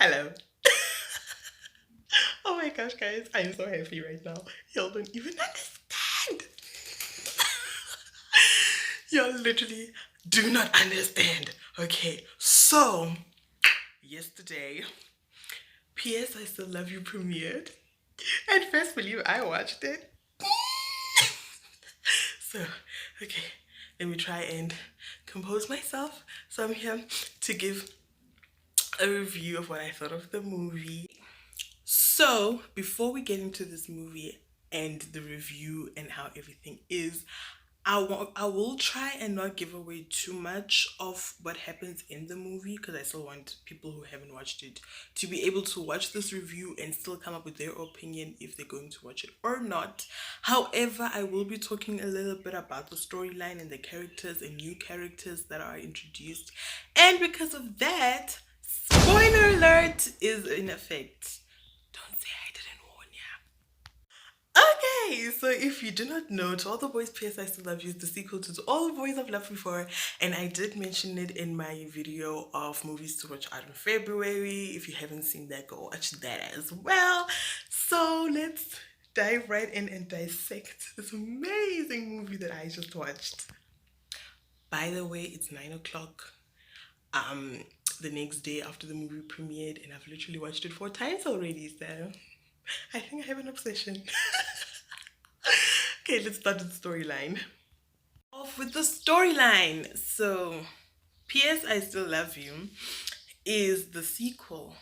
Hello. Oh my gosh, guys, I'm so happy right now. Y'all don't even understand. Y'all literally do not understand. Okay, so yesterday, P.S. I Still Love You premiered. And first believe I watched it. So, okay, let me try and compose myself. So I'm here to give a review of what I thought of the movie. So, before we get into this movie and the review and how everything is, I will try and not give away too much of what happens in the movie because I still want people who haven't watched it to be able to watch this review and still come up with their opinion if they're going to watch it or not. However, I will be talking a little bit about the storyline and the characters and new characters that are introduced. And because of that, spoiler alert is in effect. Don't say I didn't warn you. Okay, so if you do not know, To All the Boys PS I Still Love You is the sequel to All the Boys I've Loved Before, and I did mention it in my video of movies to watch out in February. If you haven't seen that, go watch that as well. So let's dive right in and dissect this amazing movie that I just watched. By the way, it's 9 o'clock. Um, the next day after the movie premiered, and I've literally watched it 4 times already. So I think I have an obsession. Okay, let's start with the storyline. Off with the storyline. So, P.S. I Still Love You is the sequel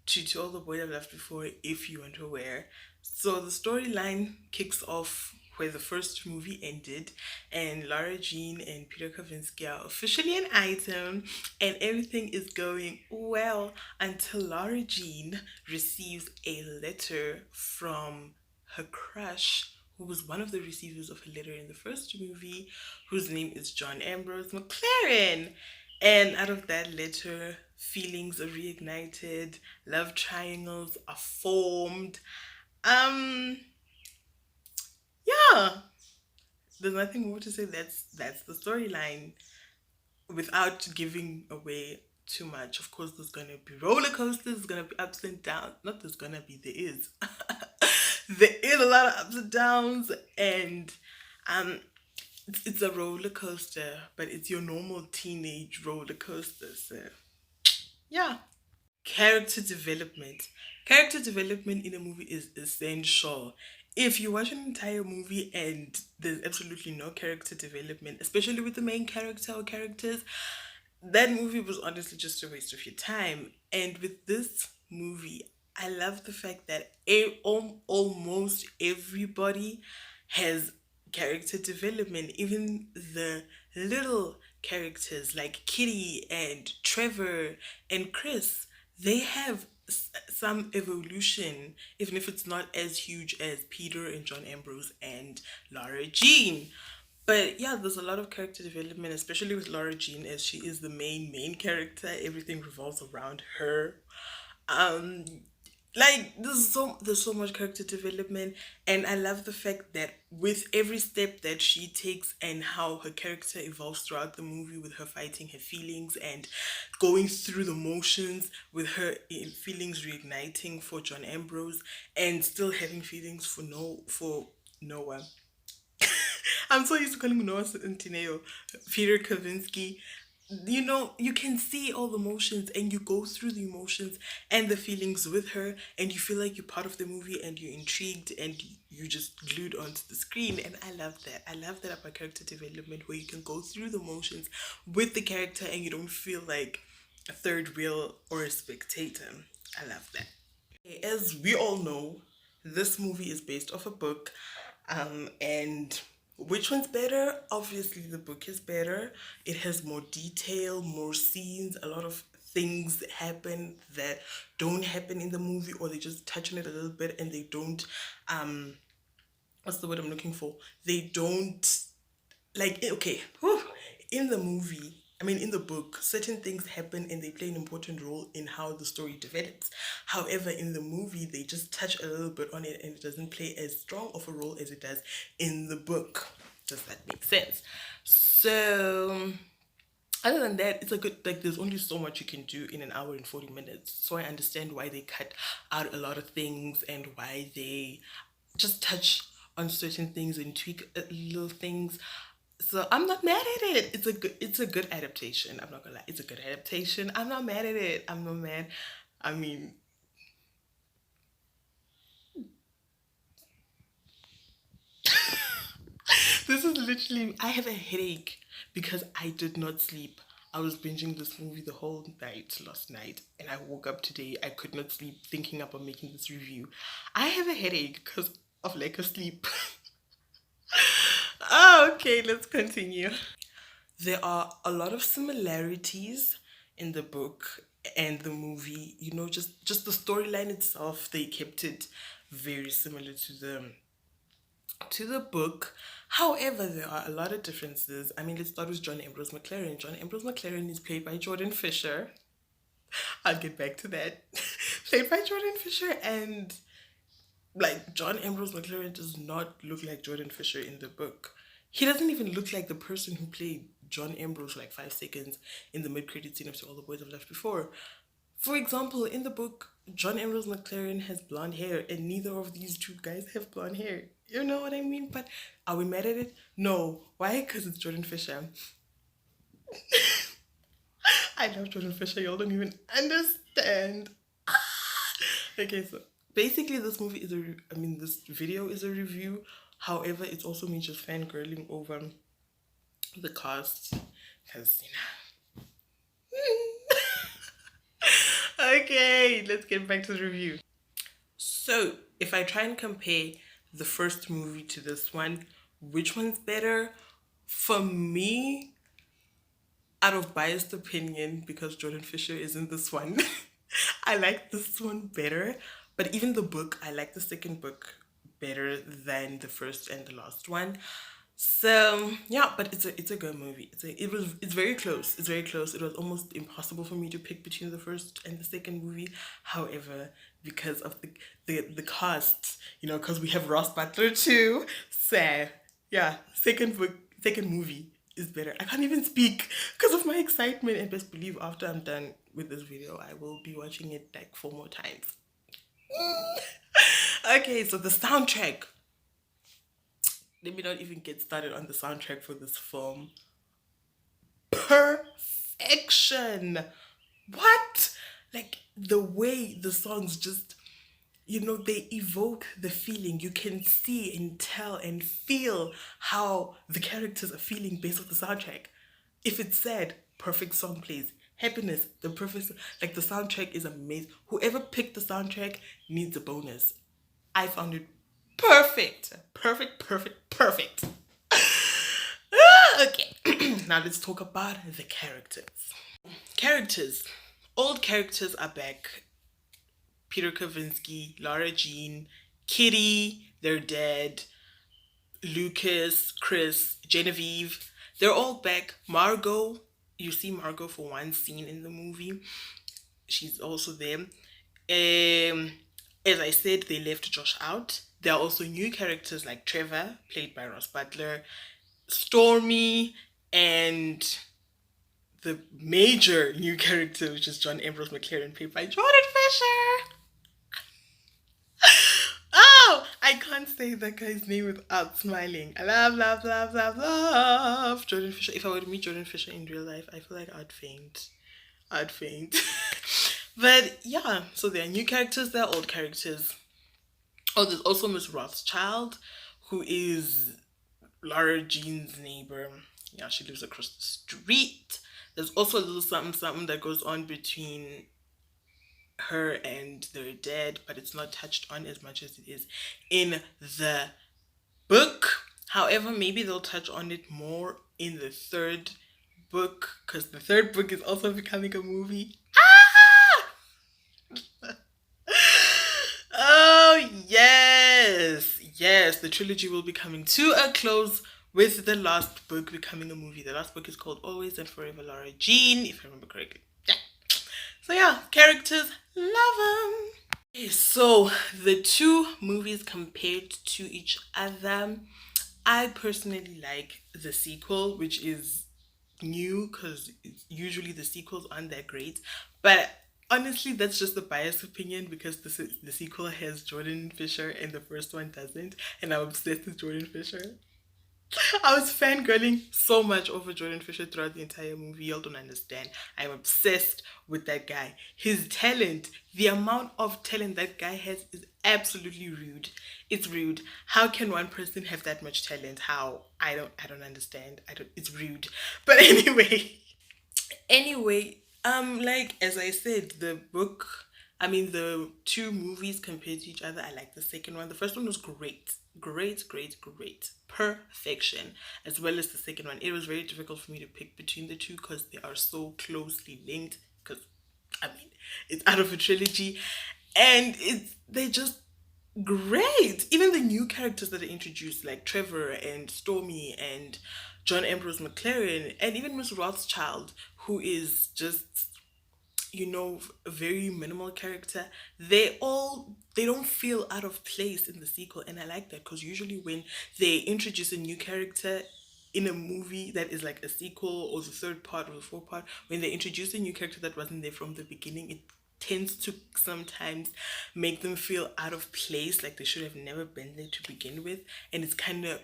to All the Boys I've Loved Before, if you weren't aware. So, the storyline kicks off where the first movie ended, and Lara Jean and Peter Kavinsky are officially an item, and everything is going well until Lara Jean receives a letter from her crush, who was one of the receivers of a letter in the first movie, whose name is John Ambrose McClaren. And out of that letter, feelings are reignited, love triangles are formed. Um, yeah, there's nothing more to say. That's the storyline without giving away too much. Of course, there's gonna be roller coasters, there's gonna be ups and downs. Not there's gonna be, there is. There is a lot of ups and downs, and um, it's a roller coaster, but it's your normal teenage roller coaster. So yeah. Character development. Character development in a movie is essential. If you watch an entire movie and there's absolutely no character development, especially with the main character or characters, that movie was honestly just a waste of your time. And with this movie, I love the fact that almost everybody has character development, even the little characters like Kitty and Trevor and Chris, they have some evolution, even if it's not as huge as Peter and John Ambrose and Lara Jean. But yeah, there's a lot of character development, especially with Lara Jean, as she is the main character. Everything revolves around her. Um, like there's so much character development, and I love the fact that with every step that she takes and how her character evolves throughout the movie, with her fighting her feelings and going through the motions, with her feelings reigniting for John Ambrose and still having feelings for Noah. I'm so used to calling him Noah Centineo, Peter Kavinsky. You know, you can see all the emotions and you go through the emotions and the feelings with her, and you feel like you're part of the movie and you're intrigued and you just glued onto the screen. And I love that. I love that about character development, where you can go through the emotions with the character and you don't feel like a third wheel or a spectator. I love that. As we all know, this movie is based off a book. And which one's better? Obviously, the book is better. It has more detail, more scenes, a lot of things happen that don't happen in the movie, or they just touch on it a little bit and they don't, what's the word I'm looking for? They don't, like, okay, whew, in the movie, I mean in the book, certain things happen and they play an important role in how the story develops. However, in the movie they just touch a little bit on it and it doesn't play as strong of a role as it does in the book. Does that make sense? So Other than that, it's a good, like, there's only so much you can do in an hour and 40 minutes. So I understand why they cut out a lot of things and why they just touch on certain things and tweak little things. So I'm not mad at it. It's a good adaptation. I'm not gonna lie. It's a good adaptation. I'm not mad at it. I'm not mad. I mean, this is literally, I have a headache because I did not sleep. I was binging this movie the whole night last night, and I woke up today. I could not sleep thinking about making this review. I have a headache because of lack of sleep. Oh, okay, let's continue. There are a lot of similarities in the book and the movie. You know, just the storyline itself, they kept it very similar to the book. However, there are a lot of differences. I mean, let's start with John Ambrose McClaren. John Ambrose McClaren is played by Jordan Fisher. I'll get back to that. Played by Jordan Fisher, and like, John Ambrose McClaren does not look like Jordan Fisher in the book. He doesn't even look like the person who played John Ambrose for like 5 seconds in the mid-credit scene of To All the Boys I've Left Before. For example, in the book, John Ambrose McClaren has blonde hair, and neither of these two guys have blonde hair. You know what I mean? But are we mad at it? No. Why? Because it's Jordan Fisher. I love Jordan Fisher. Y'all don't even understand. Okay, so basically, this movie is I mean, this video is a review. However, it's also me just fangirling over the cast because, Okay, let's get back to the review. So, if I try and compare the first movie to this one, which one's better? For me, out of biased opinion, because Jordan Fisher is in this one, I like this one better. But even the book, I like the second book better than the first and the last one. So yeah, but it's a good movie. It's very close. It's very close. It was almost impossible for me to pick between the first and the second movie. However, because of the cast, because we have Ross Butler too. So yeah, second movie is better. I can't even speak because of my excitement, and best believe after I'm done with this video, I will be watching it like 4 more times. Okay, so the soundtrack. Let me not even get started on the soundtrack for this film. Perfection. What? Like, the way the songs just, they evoke the feeling. You can see and tell and feel how the characters are feeling based on the soundtrack. If it's sad, perfect song plays. Happiness, the perfect, like, the soundtrack is amazing. Whoever picked the soundtrack needs a bonus. I found it perfect. Perfect, perfect, perfect. Okay, now let's talk about the characters. Characters. Old characters are back. Peter Kavinsky, Lara Jean, Kitty, they're dead. Lucas, Chris, Genevieve, they're all back. Margot, you see Margot for one scene in the movie. She's also there. As I said, they left Josh out. There are also new characters like Trevor, played by Ross Butler, Stormy, and the major new character, which is John Ambrose McClaren, played by Jordan Fisher. Oh, I can't say that guy's name without smiling. I love Jordan Fisher. If I were to meet Jordan Fisher in real life, I feel like I'd faint. I'd faint. But yeah, so there are new characters, there are old characters. Oh, there's also Miss Rothschild, who is Lara Jean's neighbor. Yeah, she lives across the street. There's also a little something something that goes on between her and their dad, but it's not touched on as much as it is in the book. However, maybe they'll touch on it more in the third book, because the third book is also becoming a movie. Oh, yes. Yes, the trilogy will be coming to a close with the last book becoming a movie. The last book is called Always and Forever Lara Jean, if I remember correctly. Yeah. So yeah, characters, love them. Okay, so the two movies compared to each other, I personally like the sequel, which is new because usually the sequels aren't that great. But honestly, that's just a biased opinion because the sequel has Jordan Fisher and the first one doesn't, and I'm obsessed with Jordan Fisher. I was fangirling so much over Jordan Fisher throughout the entire movie. Y'all don't understand. I'm obsessed with that guy. His talent, the amount of talent that guy has is absolutely rude. It's rude. How can one person have that much talent? How? I don't understand. I don't it's rude. But anyway, like as I said, the two movies compared to each other, I like the second one. The first one was great. Great, great, great. Perfection. As well as the second one. It was very difficult for me to pick between the two because they are so closely linked. Because, I mean, it's out of a trilogy. And they're just great. Even the new characters that are introduced, like Trevor and Stormy and John Ambrose McClaren, and even Miss Rothschild, who is just a very minimal character. They don't feel out of place in the sequel, and I like that because usually when they introduce a new character in a movie that is like a sequel or the third part or the fourth part, when they introduce a new character that wasn't there from the beginning, it tends to sometimes make them feel out of place, like they should have never been there to begin with, and it's kind of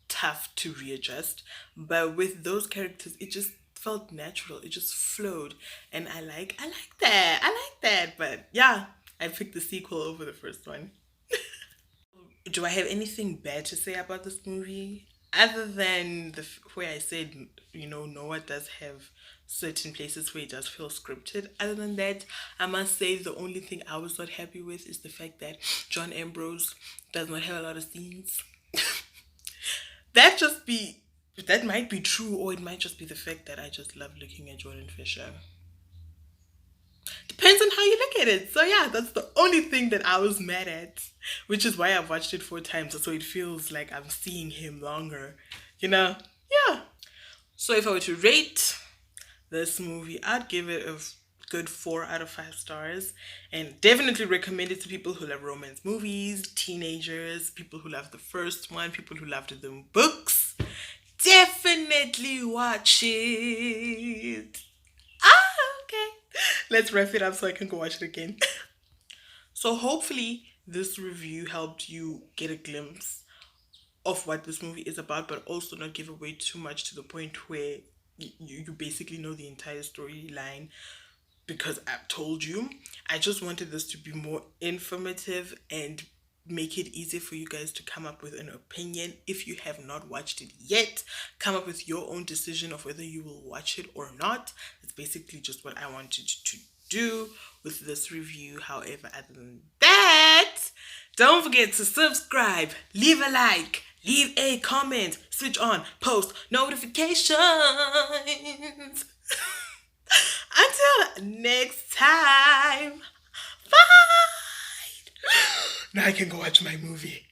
tough to readjust. But with those characters, it just felt natural. It just flowed, and I like that. I like that. But yeah, I picked the sequel over the first one. Do I have anything bad to say about this movie? Other than where I said, Noah does have certain places where it does feel scripted. Other than that, I must say the only thing I was not happy with is the fact that John Ambrose does not have a lot of scenes. that just be that might be true, or it might just be the fact that I just love looking at Jordan Fisher. Depends on how you look at it. So yeah, that's the only thing that I was mad at, which is why I've watched it 4 times, so it feels like I'm seeing him longer. You know? Yeah. So if I were to rate this movie, I'd give it a good 4 out of 5 stars, and definitely recommend it to people who love romance movies, teenagers, people who love the first one, people who loved the books. Definitely watch it. Okay. Let's wrap it up so I can go watch it again. So hopefully this review helped you get a glimpse of what this movie is about, but also not give away too much to the point where you basically know the entire storyline because I've told you. I just wanted this to be more informative and make it easy for you guys to come up with an opinion. If you have not watched it yet, come up with your own decision of whether you will watch it or not. It's basically just what I wanted to do with this review. However, other than that, don't forget to subscribe, leave a like, leave a comment, switch on post notifications. Until next time, bye. Now I can go watch my movie.